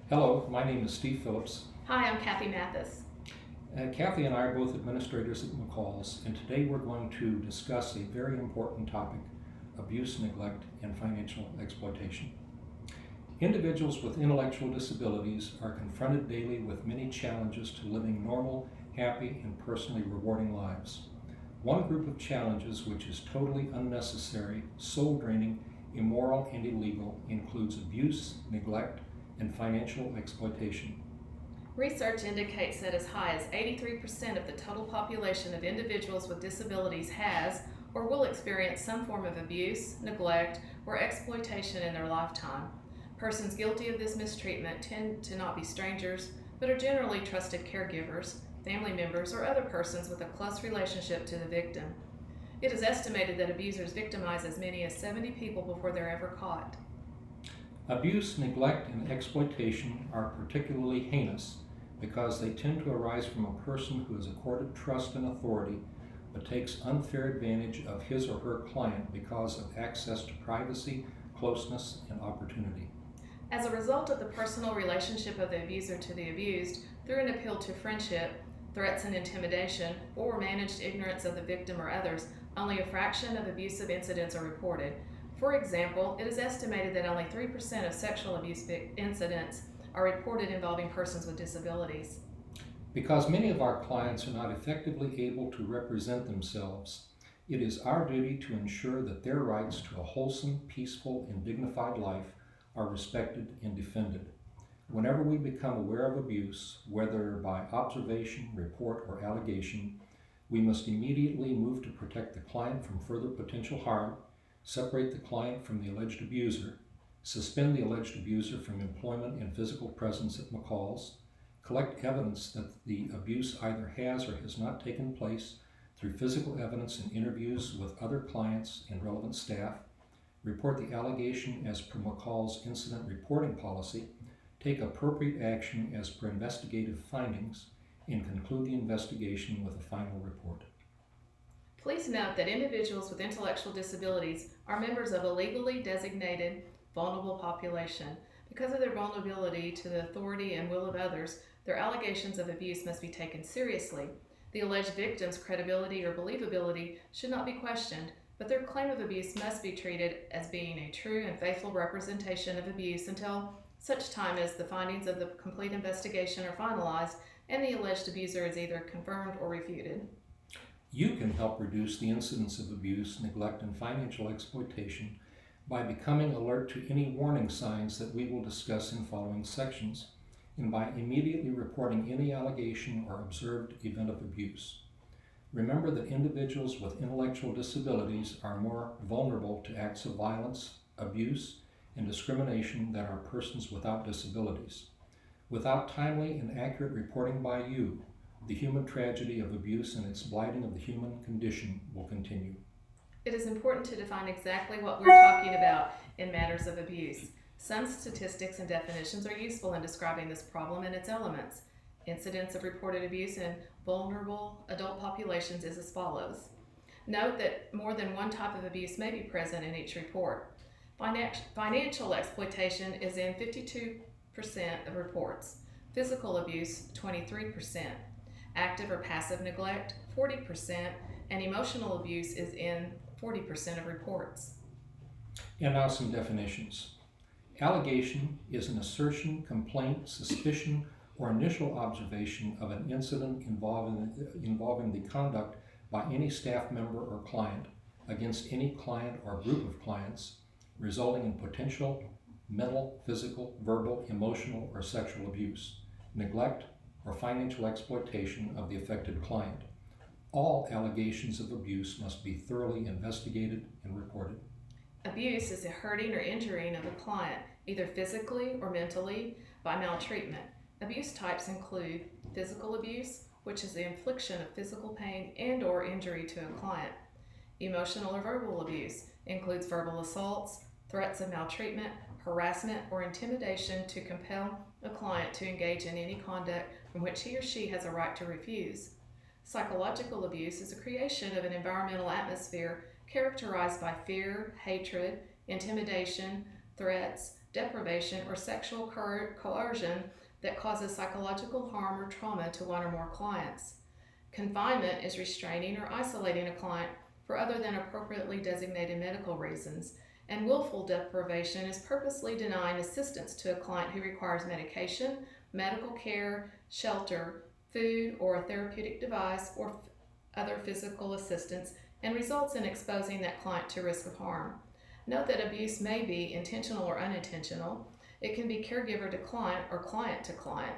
Hello, my name is Steve Phillips. Hi, I'm Kathy Mathis. Kathy and I are both administrators at McCall's, and today we're going to discuss a very important topic: abuse, neglect, and financial exploitation. Individuals with intellectual disabilities are confronted daily with many challenges to living normal, happy, and personally rewarding lives. One group of challenges which is totally unnecessary, soul-draining, immoral, and illegal includes abuse, neglect, and financial exploitation. Research indicates that as high as 83% of the total population of individuals with disabilities has or will experience some form of abuse, neglect, or exploitation in their lifetime. Persons guilty of this mistreatment tend to not be strangers, but are generally trusted caregivers, family members, or other persons with a close relationship to the victim. It is estimated that abusers victimize as many as 70 people before they're ever caught. Abuse, neglect, and exploitation are particularly heinous because they tend to arise from a person who is accorded trust and authority but takes unfair advantage of his or her client because of access to privacy, closeness, and opportunity. As a result of the personal relationship of the abuser to the abused, through an appeal to friendship, threats and intimidation, or managed ignorance of the victim or others, only a fraction of abusive incidents are reported. For example, it is estimated that only 3% of sexual abuse incidents are reported involving persons with disabilities. Because many of our clients are not effectively able to represent themselves, it is our duty to ensure that their rights to a wholesome, peaceful, and dignified life are respected and defended. Whenever we become aware of abuse, whether by observation, report, or allegation, we must immediately move to protect the client from further potential harm, separate the client from the alleged abuser, suspend the alleged abuser from employment and physical presence at McCall's, collect evidence that the abuse either has or has not taken place through physical evidence and interviews with other clients and relevant staff, report the allegation as per McCall's incident reporting policy, take appropriate action as per investigative findings, and conclude the investigation with a final report. Please note that individuals with intellectual disabilities are members of a legally designated vulnerable population. Because of their vulnerability to the authority and will of others, their allegations of abuse must be taken seriously. The alleged victim's credibility or believability should not be questioned, but their claim of abuse must be treated as being a true and faithful representation of abuse until such time as the findings of the complete investigation are finalized and the alleged abuser is either confirmed or refuted. You can help reduce the incidence of abuse, neglect, and financial exploitation by becoming alert to any warning signs that we will discuss in following sections, and by immediately reporting any allegation or observed event of abuse. Remember that individuals with intellectual disabilities are more vulnerable to acts of violence, abuse, and discrimination than are persons without disabilities. Without timely and accurate reporting by you, the human tragedy of abuse and its blighting of the human condition will continue. It is important to define exactly what we're talking about in matters of abuse. Some statistics and definitions are useful in describing this problem and its elements. Incidents of reported abuse in vulnerable adult populations is as follows. Note that more than one type of abuse may be present in each report. Financial exploitation is in 52% of reports. Physical abuse, 23%. Active or passive neglect, 40%. And emotional abuse is in 40% of reports. And now some definitions. Allegation is an assertion, complaint, suspicion, or initial observation of an incident involving the conduct by any staff member or client against any client or group of clients, resulting in potential mental, physical, verbal, emotional, or sexual abuse, neglect, or financial exploitation of the affected client. All allegations of abuse must be thoroughly investigated and reported. Abuse is the hurting or injuring of a client, either physically or mentally, by maltreatment. Abuse types include physical abuse, which is the infliction of physical pain and or injury to a client. Emotional or verbal abuse includes verbal assaults, threats of maltreatment, harassment, or intimidation to compel a client to engage in any conduct from which he or she has a right to refuse. Psychological abuse is a creation of an environmental atmosphere characterized by fear, hatred, intimidation, threats, deprivation, or sexual coercion that causes psychological harm or trauma to one or more clients. Confinement is restraining or isolating a client for other than appropriately designated medical reasons, and willful deprivation is purposely denying assistance to a client who requires medication, medical care, shelter, food, or a therapeutic device, or other physical assistance, and results in exposing that client to risk of harm. Note that abuse may be intentional or unintentional. It can be caregiver to client or client to client.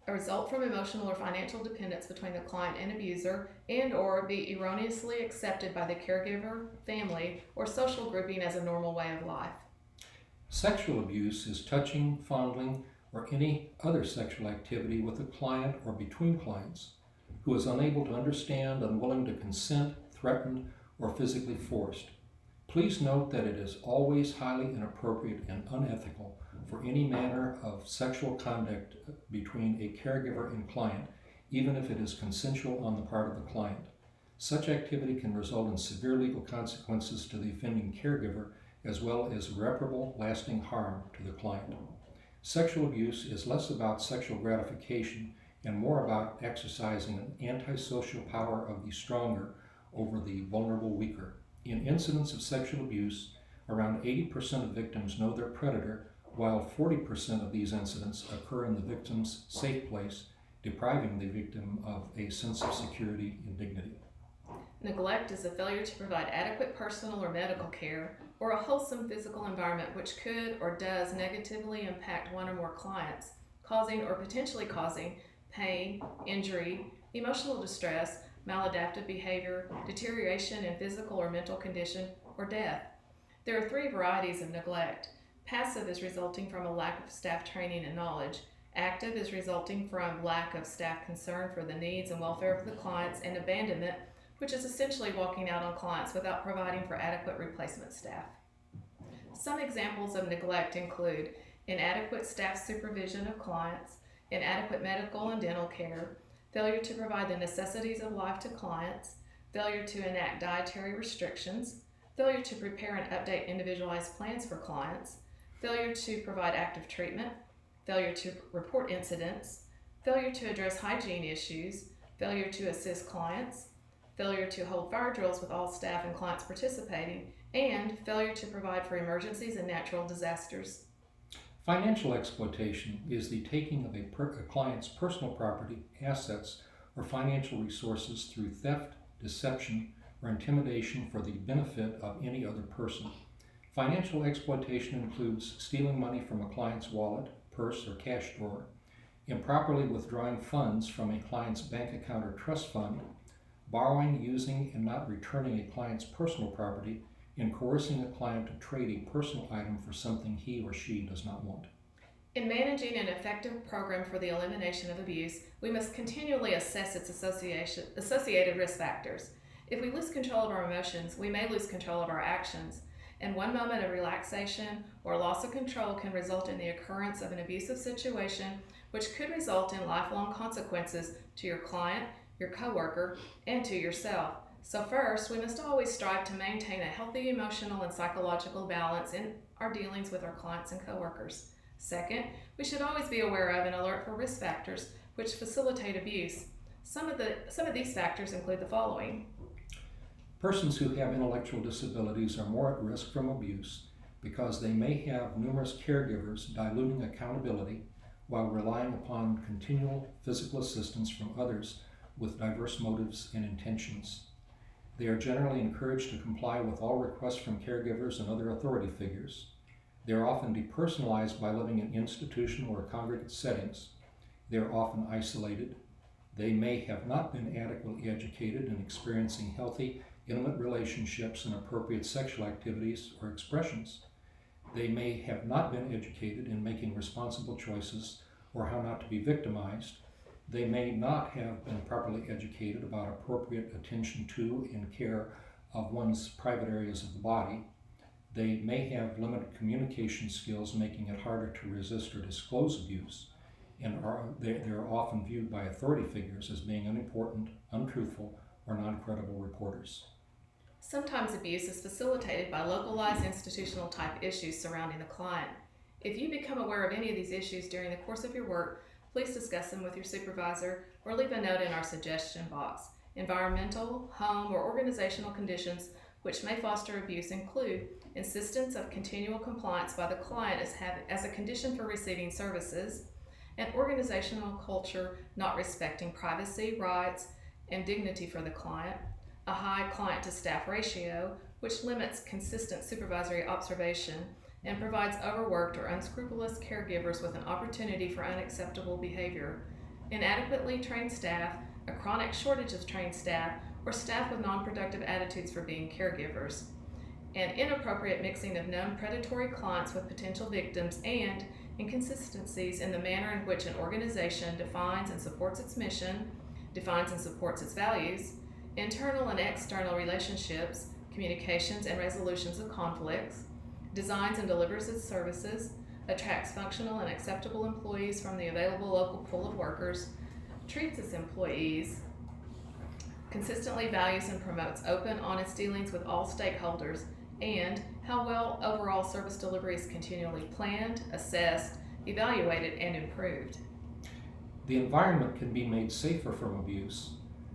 A result from emotional or financial dependence between the client and abuser, and or be erroneously accepted by the caregiver, family, or social grouping as a normal way of life. Sexual abuse is touching, fondling, or any other sexual activity with a client or between clients who is unable to understand, unwilling to consent, threatened, or physically forced. Please note that it is always highly inappropriate and unethical for any manner of sexual conduct between a caregiver and client, even if it is consensual on the part of the client. Such activity can result in severe legal consequences to the offending caregiver, as well as irreparable, lasting harm to the client. Sexual abuse is less about sexual gratification and more about exercising an antisocial power of the stronger over the vulnerable weaker. In incidents of sexual abuse, around 80% of victims know their predator, while 40% of these incidents occur in the victim's safe place, depriving the victim of a sense of security and dignity. Neglect is a failure to provide adequate personal or medical care or a wholesome physical environment which could or does negatively impact one or more clients, causing or potentially causing pain, injury, emotional distress, maladaptive behavior, deterioration in physical or mental condition, or death. There are three varieties of neglect. Passive is resulting from a lack of staff training and knowledge. Active is resulting from lack of staff concern for the needs and welfare of the clients, and abandonment, which is essentially walking out on clients without providing for adequate replacement staff. Some examples of neglect include inadequate staff supervision of clients, inadequate medical and dental care, failure to provide the necessities of life to clients, failure to enact dietary restrictions, failure to prepare and update individualized plans for clients, failure to provide active treatment, failure to report incidents, failure to address hygiene issues, failure to assist clients, failure to hold fire drills with all staff and clients participating, and failure to provide for emergencies and natural disasters. Financial exploitation is the taking of a client's personal property, assets, or financial resources through theft, deception, or intimidation for the benefit of any other person. Financial exploitation includes stealing money from a client's wallet, purse, or cash drawer, improperly withdrawing funds from a client's bank account or trust fund, borrowing, using, and not returning a client's personal property, and coercing a client to trade a personal item for something he or she does not want. In managing an effective program for the elimination of abuse, we must continually assess its associated risk factors. If we lose control of our emotions, we may lose control of our actions, and one moment of relaxation or loss of control can result in the occurrence of an abusive situation, which could result in lifelong consequences to your client, your coworker, and to yourself. So first, we must always strive to maintain a healthy emotional and psychological balance in our dealings with our clients and coworkers. Second, we should always be aware of and alert for risk factors which facilitate abuse. Some of these factors include the following. Persons who have intellectual disabilities are more at risk from abuse because they may have numerous caregivers diluting accountability while relying upon continual physical assistance from others with diverse motives and intentions. They are generally encouraged to comply with all requests from caregivers and other authority figures. They are often depersonalized by living in institutional or congregate settings. They are often isolated. They may have not been adequately educated in experiencing healthy, intimate relationships and appropriate sexual activities or expressions. They may have not been educated in making responsible choices or how not to be victimized. They may not have been properly educated about appropriate attention to and care of one's private areas of the body. They may have limited communication skills, making it harder to resist or disclose abuse, and they're often viewed by authority figures as being unimportant, untruthful, or non-credible reporters. Sometimes abuse is facilitated by localized institutional type issues surrounding the client. If you become aware of any of these issues during the course of your work, please discuss them with your supervisor or leave a note in our suggestion box. Environmental, home, or organizational conditions which may foster abuse include insistence of continual compliance by the client as a condition for receiving services, an organizational culture not respecting privacy, rights, and dignity for the client, a high client to staff ratio, which limits consistent supervisory observation and provides overworked or unscrupulous caregivers with an opportunity for unacceptable behavior, inadequately trained staff, a chronic shortage of trained staff, or staff with non-productive attitudes for being caregivers, an inappropriate mixing of known predatory clients with potential victims, and inconsistencies in the manner in which an organization defines and supports its mission, defines and supports its values, internal and external relationships, communications and resolutions of conflicts, designs and delivers its services, attracts functional and acceptable employees from the available local pool of workers, treats its employees, consistently values and promotes open, honest dealings with all stakeholders, and how well overall service delivery is continually planned, assessed, evaluated, and improved. The environment can be made safer from abuse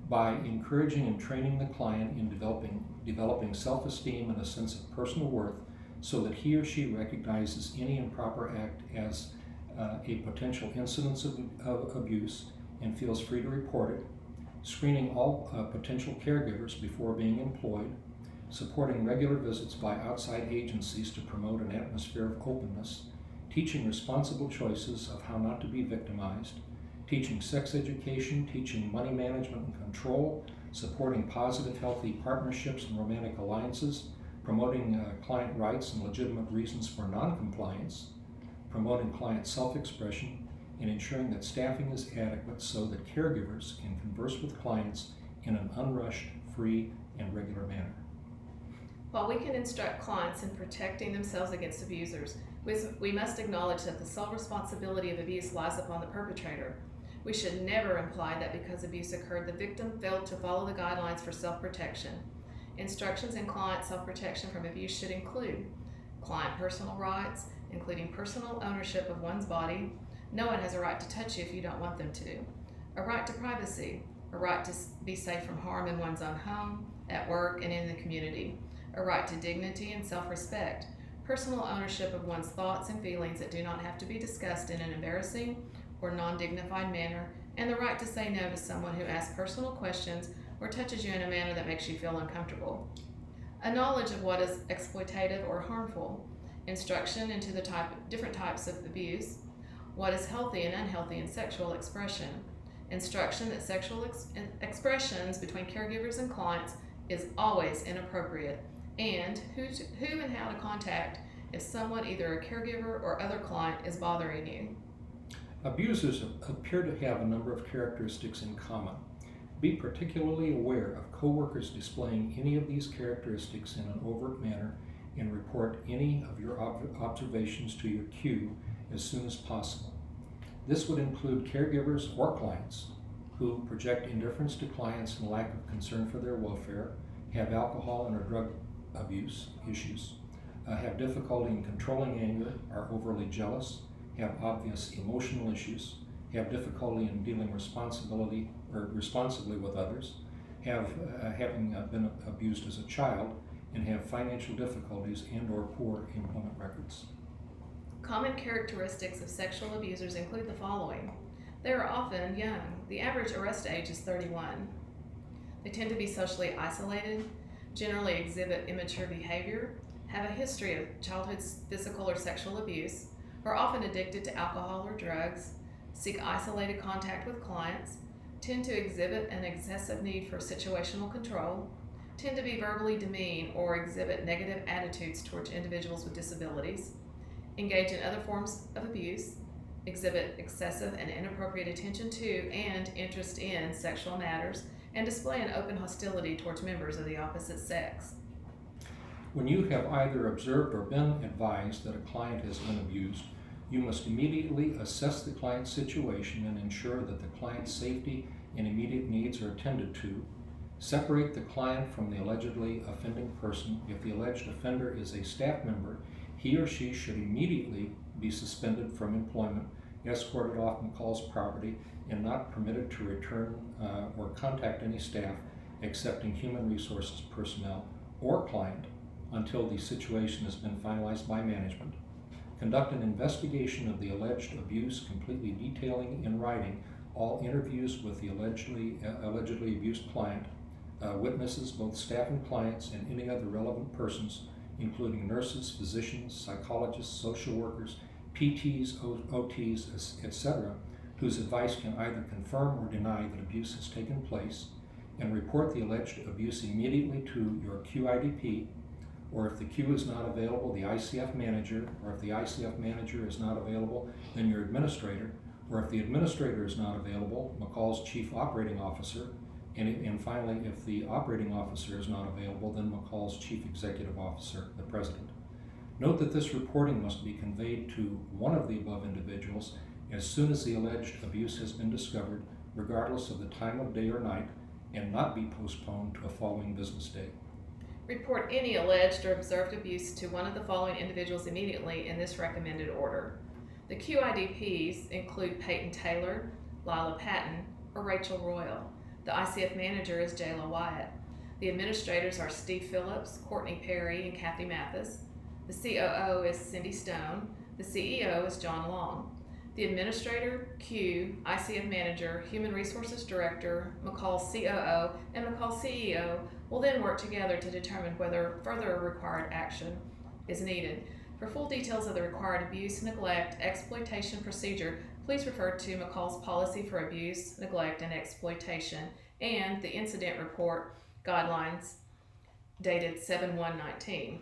by encouraging and training the client in developing self-esteem and a sense of personal worth so that he or she recognizes any improper act as a potential incidence of abuse and feels free to report it, screening all potential caregivers before being employed, supporting regular visits by outside agencies to promote an atmosphere of openness, teaching responsible choices of how not to be victimized, teaching sex education, teaching money management and control, supporting positive, healthy partnerships and romantic alliances, promoting client rights and legitimate reasons for non-compliance, promoting client self-expression, and ensuring that staffing is adequate so that caregivers can converse with clients in an unrushed, free, and regular manner. While we can instruct clients in protecting themselves against abusers, we must acknowledge that the sole responsibility of abuse lies upon the perpetrator. We should never imply that because abuse occurred, the victim failed to follow the guidelines for self-protection. Instructions in client self-protection from abuse should include client personal rights, including personal ownership of one's body. No one has a right to touch you if you don't want them to. A right to privacy, a right to be safe from harm in one's own home, at work, and in the community. A right to dignity and self-respect, personal ownership of one's thoughts and feelings that do not have to be discussed in an embarrassing or non-dignified manner, and the right to say no to someone who asks personal questions or touches you in a manner that makes you feel uncomfortable. A knowledge of what is exploitative or harmful, instruction into the different types of abuse, what is healthy and unhealthy in sexual expression, instruction that sexual expressions between caregivers and clients is always inappropriate, and who and how to contact if someone, either a caregiver or other client, is bothering you. Abusers appear to have a number of characteristics in common. Be particularly aware of coworkers displaying any of these characteristics in an overt manner and report any of your observations to your Q as soon as possible. This would include caregivers or clients who project indifference to clients and lack of concern for their welfare, have alcohol and or drug abuse issues, have difficulty in controlling anger, are overly jealous, have obvious emotional issues, have difficulty in dealing responsibly with others, having been abused as a child, and have financial difficulties and or poor employment records. Common characteristics of sexual abusers include the following. They are often young. The average arrest age is 31. They tend to be socially isolated, generally exhibit immature behavior, have a history of childhood physical or sexual abuse, are often addicted to alcohol or drugs, seek isolated contact with clients, tend to exhibit an excessive need for situational control, tend to be verbally demean or exhibit negative attitudes towards individuals with disabilities, engage in other forms of abuse, exhibit excessive and inappropriate attention to and interest in sexual matters, and display an open hostility towards members of the opposite sex. When you have either observed or been advised that a client has been abused, you must immediately assess the client's situation and ensure that the client's safety and immediate needs are attended to. Separate the client from the allegedly offending person. If the alleged offender is a staff member, he or she should immediately be suspended from employment, escorted off McCall's property, and not permitted to return or contact any staff excepting human resources personnel or client until the situation has been finalized by management. Conduct an investigation of the alleged abuse, completely detailing in writing all interviews with the allegedly abused client, witnesses, both staff and clients, and any other relevant persons, including nurses, physicians, psychologists, social workers, PTs, OTs, etc., whose advice can either confirm or deny that abuse has taken place, and report the alleged abuse immediately to your QIDP, or if the Q is not available, the ICF manager, or if the ICF manager is not available, then your administrator, or if the administrator is not available, McCall's chief operating officer, and finally, if the operating officer is not available, then McCall's chief executive officer, the president. Note that this reporting must be conveyed to one of the above individuals as soon as the alleged abuse has been discovered, regardless of the time of day or night, and not be postponed to a following business day. Report any alleged or observed abuse to one of the following individuals immediately in this recommended order. The QIDPs include Peyton Taylor, Lila Patton, or Rachel Royal. The ICF manager is Jayla Wyatt. The administrators are Steve Phillips, Courtney Perry, and Kathy Mathis. The COO is Cindy Stone. The CEO is John Long. The administrator, Q, ICF manager, human resources director, McCall's COO, and McCall's CEO will then work together to determine whether further required action is needed. For full details of the required abuse, neglect, exploitation procedure, please refer to McCall's Policy for Abuse, Neglect, and Exploitation and the Incident Report Guidelines dated 7/1/19.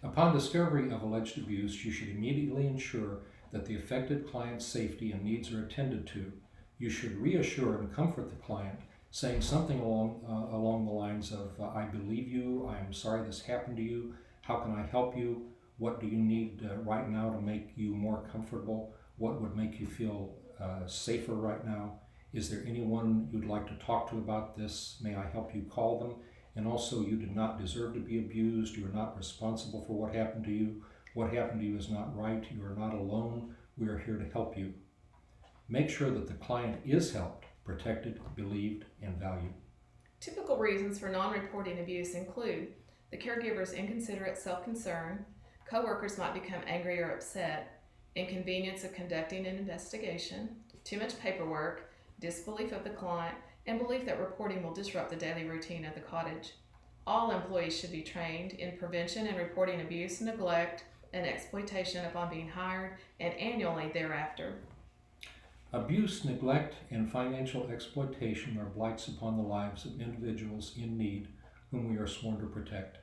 Upon discovery of alleged abuse, you should immediately ensure that the affected client's safety and needs are attended to. You should reassure and comfort the client, saying something along the lines of, I believe you, I'm sorry this happened to you, how can I help you, what do you need right now to make you more comfortable, what would make you feel safer right now, is there anyone you'd like to talk to about this, may I help you call them, and also you did not deserve to be abused, you are not responsible for what happened to you, what happened to you is not right, you are not alone, we are here to help you. Make sure that the client is helped, protected, believed, and valued. Typical reasons for non-reporting abuse include the caregiver's inconsiderate self-concern, coworkers might become angry or upset, inconvenience of conducting an investigation, too much paperwork, disbelief of the client, and belief that reporting will disrupt the daily routine of the cottage. All employees should be trained in prevention and reporting abuse, neglect, and exploitation upon being hired and annually thereafter. Abuse, neglect, and financial exploitation are blights upon the lives of individuals in need whom we are sworn to protect.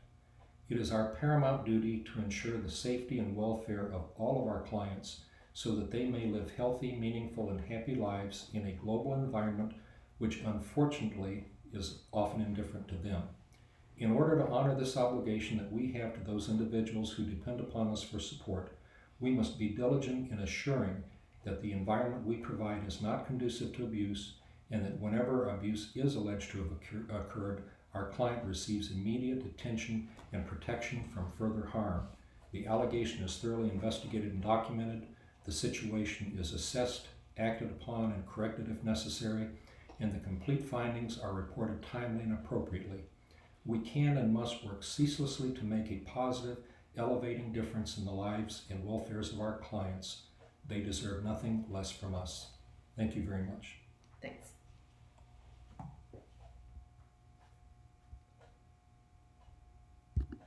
It is our paramount duty to ensure the safety and welfare of all of our clients so that they may live healthy, meaningful, and happy lives in a global environment which unfortunately is often indifferent to them. In order to honor this obligation that we have to those individuals who depend upon us for support, we must be diligent in assuring that the environment we provide is not conducive to abuse, and that whenever abuse is alleged to have occurred, our client receives immediate attention and protection from further harm. The allegation is thoroughly investigated and documented, the situation is assessed, acted upon, and corrected if necessary, and the complete findings are reported timely and appropriately. We can and must work ceaselessly to make a positive, elevating difference in the lives and welfares of our clients. They deserve nothing less from us. Thank you very much. Thanks.